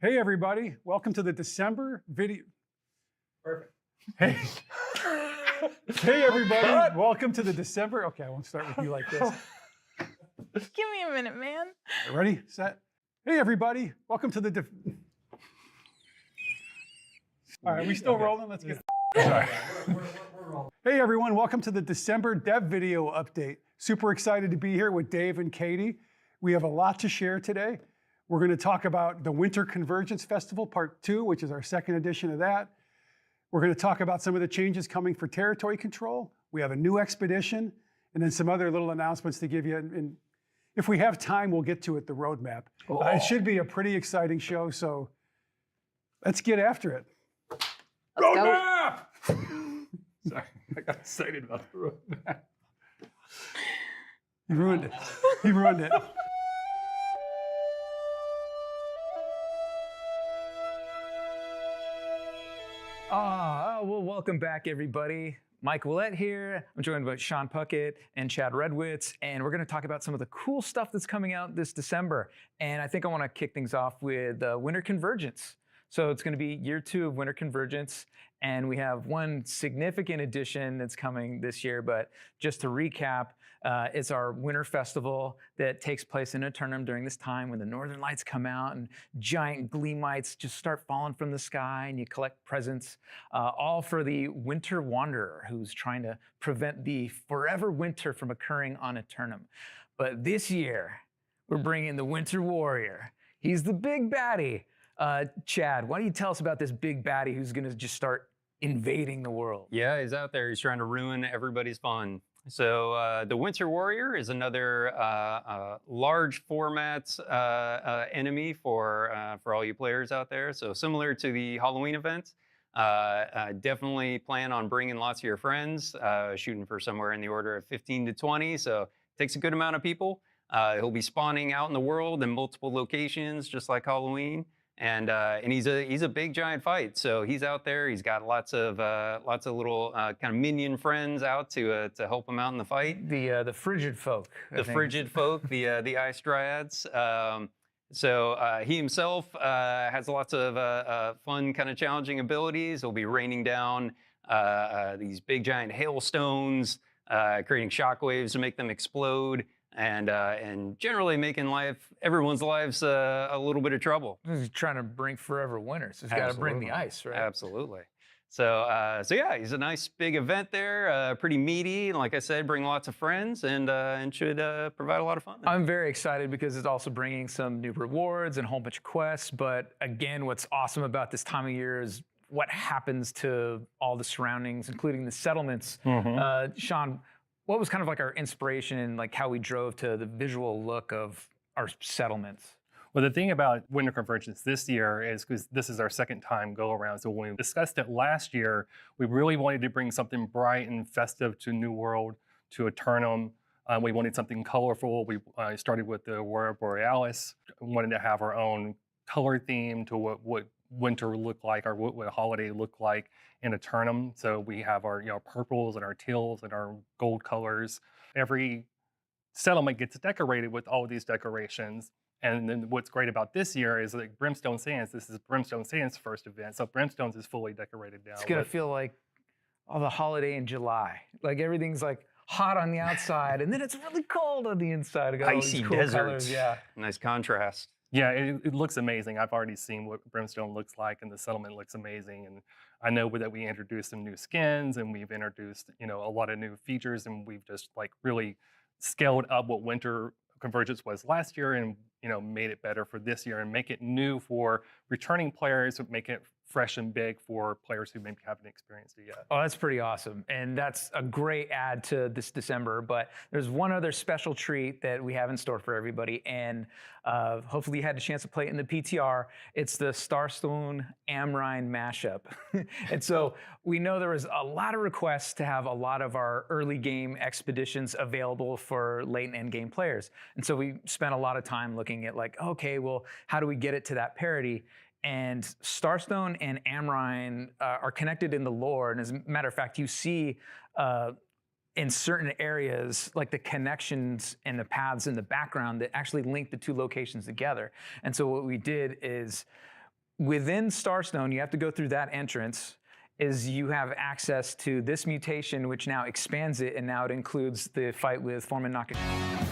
Hey everybody, welcome to the December video. Perfect. Hey, hey everybody, welcome to the December. Okay, I won't start with you like this. Give me a minute, man. Ready, set. Hey everybody, welcome to the. All right, we still rolling? Let's get. Sorry. We're rolling. Hey everyone, welcome to the December Dev Video Update. Super excited to be here with Dave and Katie. We have a lot to share today. We're going to talk about the Winter Convergence Festival Part 2, which is our second edition of that. We're going to talk about some of the changes coming for territory control. We have a new expedition, and then some other little announcements to give you. And if we have time, we'll get to it, the roadmap. It should be a pretty exciting show, so let's get after it. Roadmap! Sorry, I got excited about the roadmap. You ruined it. You ruined it. Well, welcome back, everybody. Mike Willett here. I'm joined by Sean Puckett and Chad Redwitz, and we're going to talk about some of the cool stuff that's coming out this December. And I think I want to kick things off with Winter Convergence. So it's going to be year 2 of Winter Convergence, and we have one significant addition that's coming this year. But just to recap, it's our Winter Festival that takes place in Eternum during this time when the Northern Lights come out and giant gleamites just start falling from the sky, and you collect presents, all for the Winter Wanderer who's trying to prevent the forever winter from occurring on Eternum. But this year, we're bringing the Winter Warrior. He's the big baddie. Chad, why don't you tell us about this big baddie who's going to just start invading the world? Yeah, he's out there. He's trying to ruin everybody's fun. So the Winter Warrior is another large format enemy for all you players out there. So similar to the Halloween event, definitely plan on bringing lots of your friends, shooting for somewhere in the order of 15 to 20. So it takes a good amount of people. He'll be spawning out in the world in multiple locations, just like Halloween. And he's a big giant fight, so he's out there. He's got lots of little kind of minion friends out to help him out in the fight. The frigid folk. The frigid folk, the ice dryads. So he himself has lots of fun, kind of challenging abilities. He'll be raining down these big giant hailstones, creating shockwaves to make them explode. And generally making everyone's lives a little bit of trouble. He's trying to bring forever winter, so he's got to bring the ice, right? Absolutely. So yeah, he's a nice big event there, pretty meaty. Like I said, bring lots of friends and should provide a lot of fun there. I'm very excited because it's also bringing some new rewards and a whole bunch of quests. But again, what's awesome about this time of year is what happens to all the surroundings, including the settlements. Sean, what was kind of like our inspiration and like how we drove to the visual look of our settlements? Well, the thing about Winter Convergence this year is because this is our second time go around. So when we discussed it last year, we really wanted to bring something bright and festive to New World, to Eternum. We wanted something colorful. We started with the Aurora Borealis. We wanted to have our own color theme to what winter looked like, or what a holiday looked like in Eternum. So we have our purples and our teals and our gold colors. Every settlement gets decorated with all of these decorations. And then what's great about this year is like Brimstone Sands. This is Brimstone Sands' first event. So Brimstone's is fully decorated now. It's going to feel like the holiday in July. Like everything's like hot on the outside, and then it's really cold on the inside. Got icy cool deserts. Colors. Yeah. Nice contrast. Yeah, it looks amazing. I've already seen what Brimstone looks like, and the settlement looks amazing. And I know that we introduced some new skins, and we've introduced a lot of new features, and we've just like really scaled up what Winter Convergence was last year, and made it better for this year, and make it new for returning players, make it fresh and big for players who maybe haven't experienced it yet. Oh, that's pretty awesome. And that's a great add to this December. But there's one other special treat that we have in store for everybody. And hopefully you had a chance to play it in the PTR. It's the Starstone Amrine mashup. And so we know there was a lot of requests to have a lot of our early game expeditions available for late and end game players. And so we spent a lot of time looking at like, okay, well, how do we get it to that parity? And Starstone and Amrine are connected in the lore. And as a matter of fact, you see in certain areas, like the connections and the paths in the background that actually link the two locations together. And so what we did is within Starstone, you have to go through that entrance, is you have access to this mutation, which now expands it, and now it includes the fight with Foreman Nakashima.